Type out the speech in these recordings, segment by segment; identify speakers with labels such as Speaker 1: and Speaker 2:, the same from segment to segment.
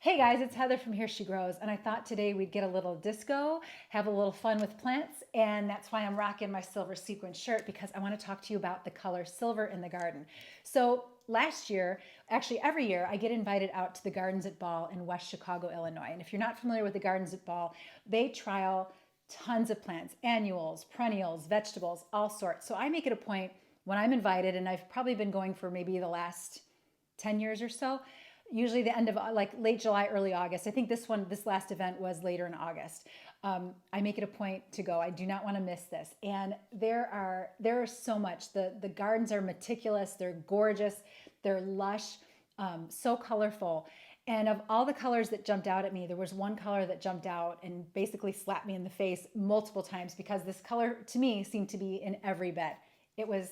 Speaker 1: Hey guys, it's Heather from Here She Grows, and I thought today we'd get a little disco, have a little fun with plants, and that's why I'm rocking my silver sequin shirt because I want to talk to you about the color silver in the garden. So last year, actually every year, I get invited out to the Gardens at Ball in West Chicago, Illinois. And if you're not familiar with the Gardens at Ball, they trial tons of plants, annuals, perennials, vegetables, all sorts. So I make it a point when I'm invited, and I've probably been going for maybe the last 10 years or so, usually the end of like late July, early August. I think this last event was later in August. I make it a point to go. I do not want to miss this. And there are so much. The gardens are meticulous. They're gorgeous. They're lush, so colorful. And of all the colors that jumped out at me, there was one color that jumped out and basically slapped me in the face multiple times because this color to me seemed to be in every bed. It was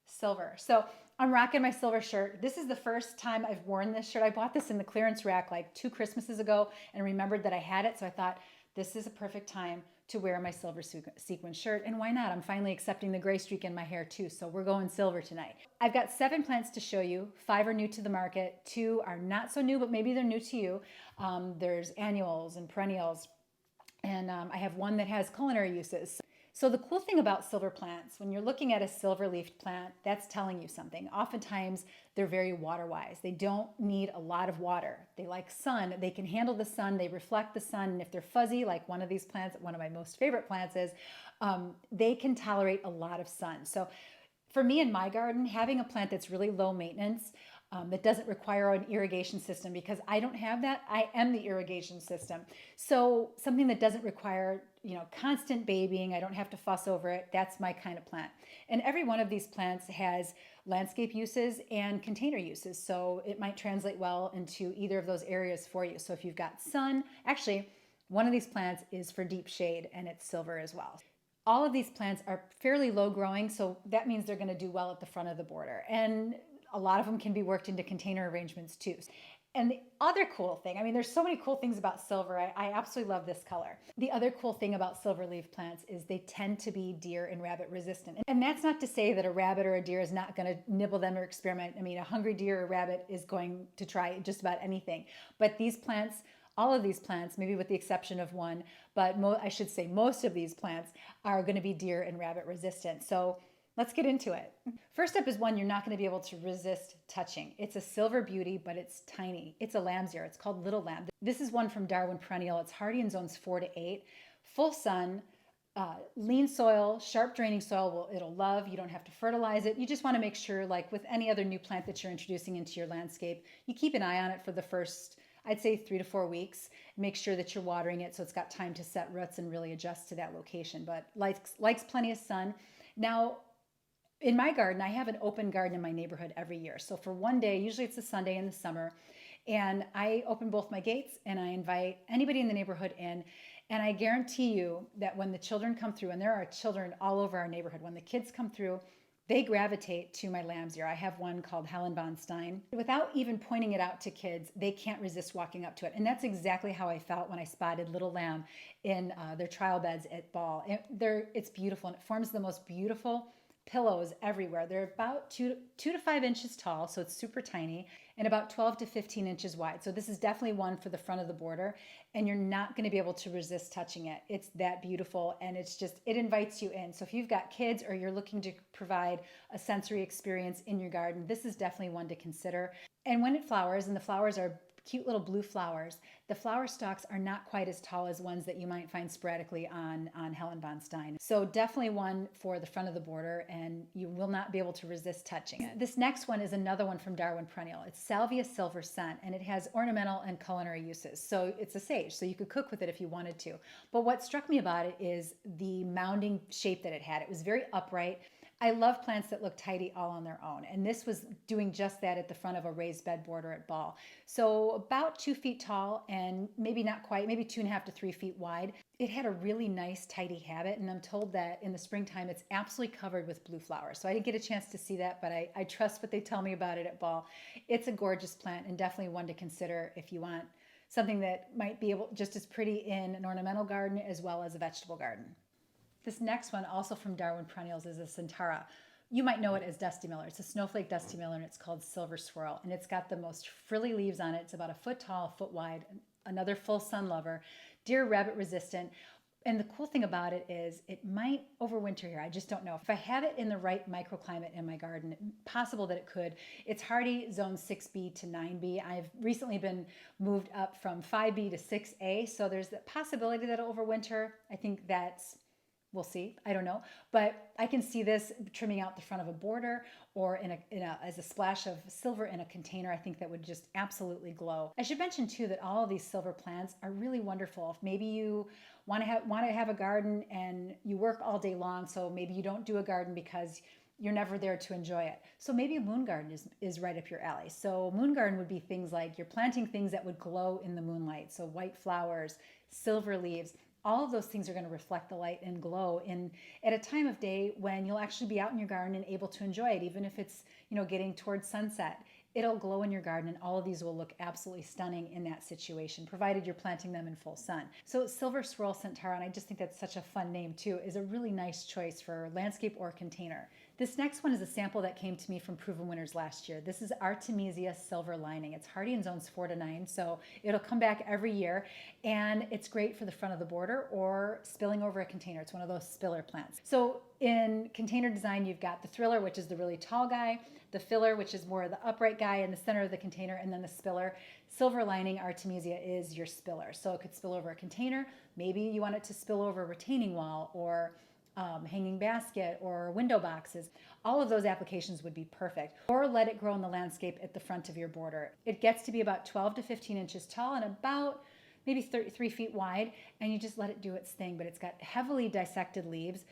Speaker 1: silver. So I'm rocking my silver shirt. This is the first time I've worn this shirt. I bought this in the clearance rack like 2 Christmases ago and remembered that I had it. So I thought this is a perfect time to wear my silver sequin shirt. And why not? I'm finally accepting the gray streak in my hair too. So we're going silver tonight. I've got 7 plants to show you. 5 are new to the market. 2 are not so new, but maybe they're new to you. There's annuals and perennials. And I have one that has culinary uses. So the cool thing about silver plants, when you're looking at a silver-leafed plant, that's telling you something. Oftentimes, they're very water-wise. They don't need a lot of water. They like sun. They can handle the sun. They reflect the sun. And if they're fuzzy, like one of these plants, one of my most favorite plants is, they can tolerate a lot of sun. So for me in my garden, having a plant that's really low maintenance, that doesn't require an irrigation system because I don't have that. I am the irrigation system. So something that doesn't require, constant babying, I don't have to fuss over it. That's my kind of plant. And every one of these plants has landscape uses and container uses. So it might translate well into either of those areas for you. So if you've got sun, actually, one of these plants is for deep shade and it's silver as well. All of these plants are fairly low growing, so that means they're going to do well at the front of the border. And a lot of them can be worked into container arrangements too. And the other cool thing, there's so many cool things about silver. I absolutely love this color. The other cool thing about silver leaf plants is they tend to be deer and rabbit resistant. And that's not to say that a rabbit or a deer is not going to nibble them or experiment. A hungry deer or rabbit is going to try just about anything. But these plants, all of these plants, maybe with the exception of one, but I should say most of these plants are going to be deer and rabbit resistant. So let's get into it. First up is one you're not going to be able to resist touching. It's a silver beauty, but it's tiny. It's a lamb's ear. It's called Little Lamb. This is one from Darwin Perennial. It's hardy in zones 4 to 8. Full sun, lean soil, sharp draining soil, it'll love. You don't have to fertilize it. You just want to make sure, like with any other new plant that you're introducing into your landscape, you keep an eye on it for the first, I'd say 3 to 4 weeks. Make sure that you're watering it so it's got time to set roots and really adjust to that location, but likes plenty of sun. Now, in my garden, I have an open garden in my neighborhood every year. So for one day, usually it's a Sunday in the summer, and I open both my gates and I invite anybody in the neighborhood in. And I guarantee you that when the children come through, and there are children all over our neighborhood, when the kids come through, they gravitate to my lamb's ear. I have one called Helen von Stein. Without even pointing it out to kids, they can't resist walking up to it. And that's exactly how I felt when I spotted Little Lamb in their trial beds at Ball. It's beautiful, and it forms the most beautiful pillows everywhere. They're about 2 to 5 inches tall, so it's super tiny, and about 12 to 15 inches wide. So this is definitely one for the front of the border, and you're not going to be able to resist touching it. It's that beautiful, and it invites you in. So if you've got kids or you're looking to provide a sensory experience in your garden, this is definitely one to consider. And when it flowers, and the flowers are cute little blue flowers, the flower stalks are not quite as tall as ones that you might find sporadically on Helen von Stein. So definitely one for the front of the border, and you will not be able to resist touching it. This next one is another one from Darwin Perennial. It's Salvia Silver Scent, and it has ornamental and culinary uses. So it's a sage, so you could cook with it if you wanted to. But what struck me about it is the mounding shape that it had. It was very upright. I love plants that look tidy all on their own, and this was doing just that at the front of a raised bed border at Ball. So about 2 feet tall and maybe not quite, maybe 2.5 to 3 feet wide. It had a really nice tidy habit, and I'm told that in the springtime it's absolutely covered with blue flowers. So I didn't get a chance to see that, but I trust what they tell me about it at Ball. It's a gorgeous plant and definitely one to consider if you want something that might be just as pretty in an ornamental garden as well as a vegetable garden. This next one, also from Darwin Perennials, is a Centara. You might know it as dusty miller. It's a snowflake dusty miller, and it's called silver swirl. And it's got the most frilly leaves on it. It's about a foot tall, a foot wide, another full sun lover, deer rabbit resistant. And the cool thing about it is it might overwinter here. I just don't know. If I have it in the right microclimate in my garden, possible that it could. It's hardy zone 6B to 9B. I've recently been moved up from 5B to 6A, so there's the possibility that it'll overwinter. I think that's, we'll see. I don't know. But I can see this trimming out the front of a border or as a splash of silver in a container. I think that would just absolutely glow. I should mention too that all of these silver plants are really wonderful. If maybe you want to have a garden and you work all day long, so maybe you don't do a garden because you're never there to enjoy it. So maybe a moon garden is right up your alley. So moon garden would be things like you're planting things that would glow in the moonlight. So white flowers, silver leaves, all of those things are going to reflect the light and glow at a time of day when you'll actually be out in your garden and able to enjoy it, even if it's, getting towards sunset. It'll glow in your garden, and all of these will look absolutely stunning in that situation, provided you're planting them in full sun. So Silver Swirl Centaur, and I just think that's such a fun name too, is a really nice choice for landscape or container. This next one is a sample that came to me from Proven Winners last year. This is Artemisia Silver Lining. It's hardy in zones 4 to 9, so it'll come back every year, and it's great for the front of the border or spilling over a container. It's one of those spiller plants. So in container design, you've got the thriller, which is the really tall guy, the filler, which is more of the upright guy in the center of the container, and then the spiller. Silver Lining Artemisia is your spiller. So it could spill over a container. Maybe you want it to spill over a retaining wall or hanging basket or window boxes. All of those applications would be perfect. Or let it grow in the landscape at the front of your border. It gets to be about 12 to 15 inches tall and about maybe 3 feet wide, and you just let it do its thing. But it's got heavily dissected leaves,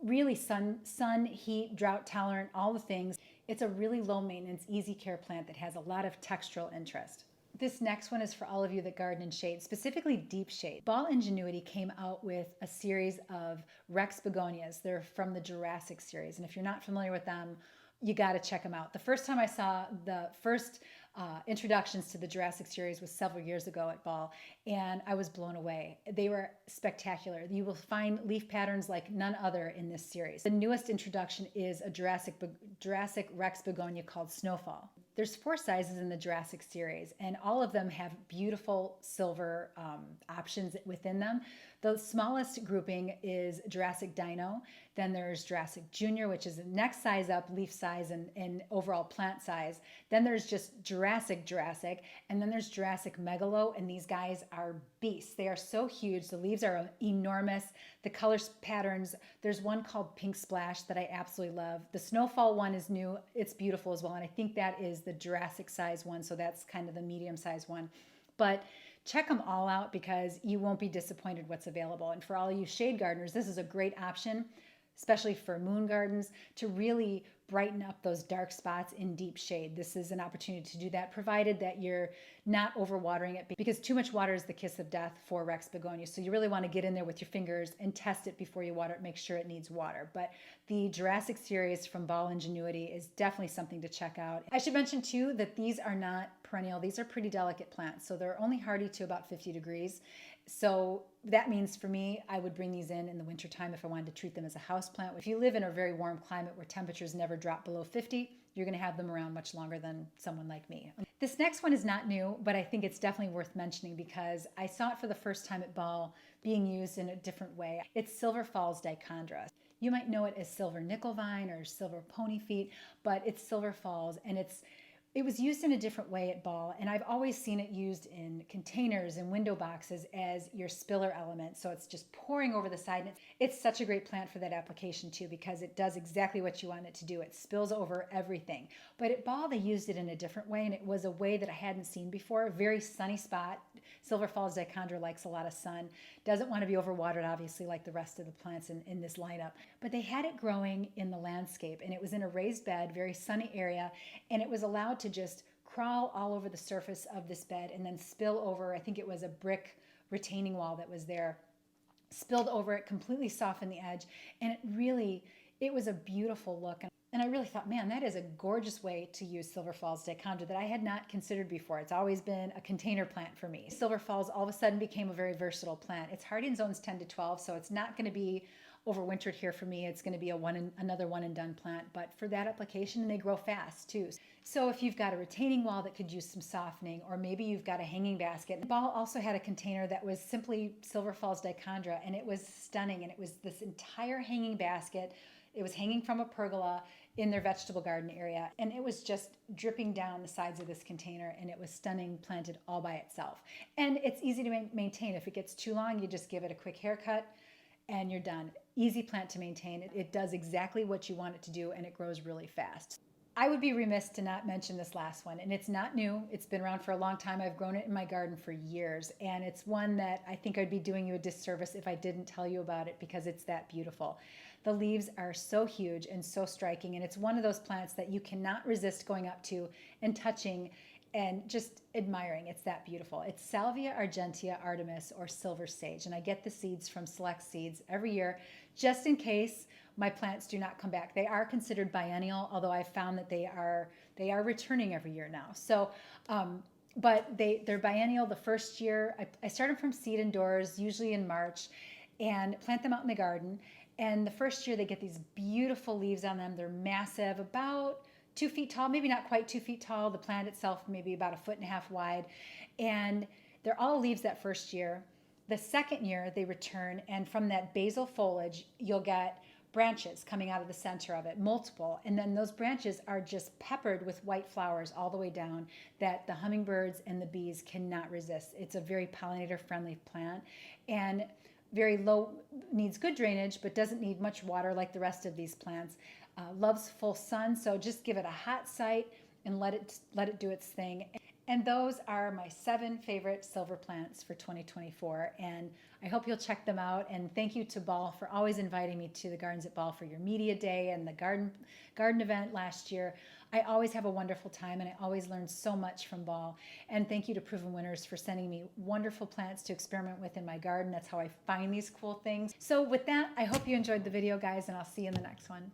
Speaker 1: really sun, heat, drought tolerant, all the things. It's a really low maintenance, easy care plant that has a lot of textural interest. This next one is for all of you that garden in shade, specifically deep shade. Ball Ingenuity came out with a series of Rex begonias. They're from the Jurassic series, and if you're not familiar with them, you got to check them out. The first time I saw the first introductions to the Jurassic series was several years ago at Ball, and I was blown away. They were spectacular. You will find leaf patterns like none other in this series. The newest introduction is a Jurassic Rex begonia called Snowfall. There's 4 sizes in the Jurassic series, and all of them have beautiful silver options within them. The smallest grouping is Jurassic Dino. Then there's Jurassic Junior, which is the next size up, leaf size and overall plant size. Then there's just Jurassic, and then there's Jurassic Megalo, and these guys are beasts. They are so huge. The leaves are enormous. The color patterns, there's one called Pink Splash that I absolutely love. The Snowfall one is new. It's beautiful as well, and I think that is the Jurassic size one, so that's kind of the medium size one. But check them all out because you won't be disappointed what's available. And for all you shade gardeners, this is a great option, especially for moon gardens, to really brighten up those dark spots in deep shade. This is an opportunity to do that, provided that you're not overwatering it, because too much water is the kiss of death for Rex begonia. So you really want to get in there with your fingers and test it before you water it, make sure it needs water. But the Jurassic series from Ball Ingenuity is definitely something to check out. I should mention too that these are not perennial. These are pretty delicate plants. So they're only hardy to about 50 degrees. So that means for me, I would bring these in the wintertime if I wanted to treat them as a house plant. If you live in a very warm climate where temperatures never drop below 50, you're going to have them around much longer than someone like me. This next one is not new, but I think it's definitely worth mentioning because I saw it for the first time at Ball being used in a different way. It's Silver Falls dichondra. You might know it as silver nickel vine or silver pony feet, but it's Silver Falls, and it was used in a different way at Ball, and I've always seen it used in containers and window boxes as your spiller element. So it's just pouring over the side. And it's such a great plant for that application too, because it does exactly what you want it to do. It spills over everything. But at Ball, they used it in a different way, and it was a way that I hadn't seen before. A very sunny spot. Silver Falls dichondra likes a lot of sun. Doesn't want to be overwatered, obviously, like the rest of the plants in this lineup. But they had it growing in the landscape, and it was in a raised bed, very sunny area, and it was allowed to just crawl all over the surface of this bed and then spill over. I think it was a brick retaining wall that was there, spilled over it, completely softened the edge, and it was a beautiful look. And I really thought, man, that is a gorgeous way to use Silver Falls dichondra that I had not considered before. It's always been a container plant for me. Silver Falls all of a sudden became a very versatile plant. It's hardy in zones 10 to 12, so it's not going to be overwintered here for me. It's going to be another one and done plant, but for that application, and they grow fast too. So if you've got a retaining wall that could use some softening, or maybe you've got a hanging basket. Ball also had a container that was simply Silver Falls dichondra, and it was stunning. And it was this entire hanging basket. It was hanging from a pergola in their vegetable garden area, and it was just dripping down the sides of this container, and it was stunning, planted all by itself. And it's easy to maintain. If it gets too long, you just give it a quick haircut and you're done. Easy plant to maintain. It does exactly what you want it to do, and it grows really fast. I would be remiss to not mention this last one, and it's not new. It's been around for a long time. I've grown it in my garden for years, and it's one that I think I'd be doing you a disservice if I didn't tell you about it, because it's that beautiful. The leaves are so huge and so striking, and it's one of those plants that you cannot resist going up to and touching and just admiring. It's that beautiful. It's Salvia, argentea, Artemis, or silver sage, and I get the seeds from Select Seeds every year just in case my plants do not come back. They are considered biennial, although I've found that they are returning every year now. So, but they're biennial. The first year, I start them from seed indoors, usually in March, and plant them out in the garden. And the first year they get these beautiful leaves on them. They're massive, about 2 feet tall, maybe not quite 2 feet tall. The plant itself maybe about 1.5 feet wide. And they're all leaves that first year. The second year they return, and from that basal foliage, you'll get branches coming out of the center of it, multiple. And then those branches are just peppered with white flowers all the way down that the hummingbirds and the bees cannot resist. It's a very pollinator-friendly plant, and very low, needs good drainage, but doesn't need much water like the rest of these plants. Loves full sun, so just give it a hot site and let it do its thing. And those are my 7 favorite silver plants for 2024. And I hope you'll check them out. And thank you to Ball for always inviting me to the Gardens at Ball for your media day and the garden event last year. I always have a wonderful time, and I always learn so much from Ball. And thank you to Proven Winners for sending me wonderful plants to experiment with in my garden. That's how I find these cool things. So with that, I hope you enjoyed the video, guys, and I'll see you in the next one.